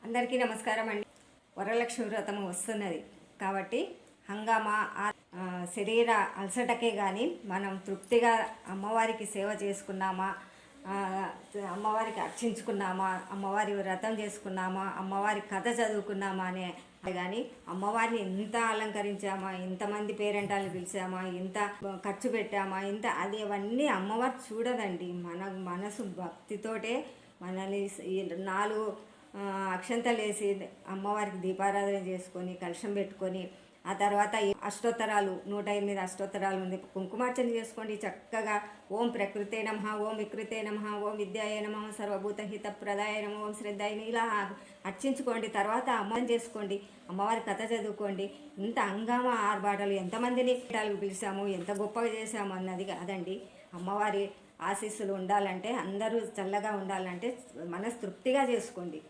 అందరికీ నమస్కారం అండి. వరలక్ష్మి వ్రతం వస్తున్నది కాబట్టి హంగామా శరీర అలసటకే కానీ మనం తృప్తిగా అమ్మవారికి సేవ చేసుకున్నామా, అమ్మవారికి అర్చించుకున్నామా, అమ్మవారి వ్రతం చేసుకున్నామా, అమ్మవారి కథ చదువుకున్నామా అనే కానీ అమ్మవారిని ఎంత అలంకరించామా, ఎంతమంది పేరెంటాలు పిలిచామా, ఎంత ఖర్చు పెట్టామా, అది అవన్నీ అమ్మవారు చూడదండి. మన మనసు భక్తితోటే మనల్ని నాలుగు అక్షంతలు వేసి అమ్మవారికి దీపారాధన చేసుకొని కలశం పెట్టుకొని ఆ తర్వాత అష్టోత్తరాలు 108 అష్టోత్తరాలు ఉంది, కుంకుమార్చన చేసుకోండి చక్కగా. ఓం ప్రకృతే నమః, ఓం వికృతే నమః, ఓం విద్యాయ నమః, సర్వభూతహిత ప్రదాయ నమః, ఓం శ్రద్ధాయ ఇలా అర్చించుకోండి. తర్వాత అమ్మని చేసుకోండి, అమ్మవారి కథ చదువుకోండి. ఇంత హంగామా ఆర్భాటాలు ఎంతమందిని పిలిచాము, ఎంత గొప్పగా చేసాము అన్నది కాదండి. అమ్మవారి ఆశీస్సులు ఉండాలంటే, అందరూ చల్లగా ఉండాలంటే మనస్తృప్తిగా చేసుకోండి.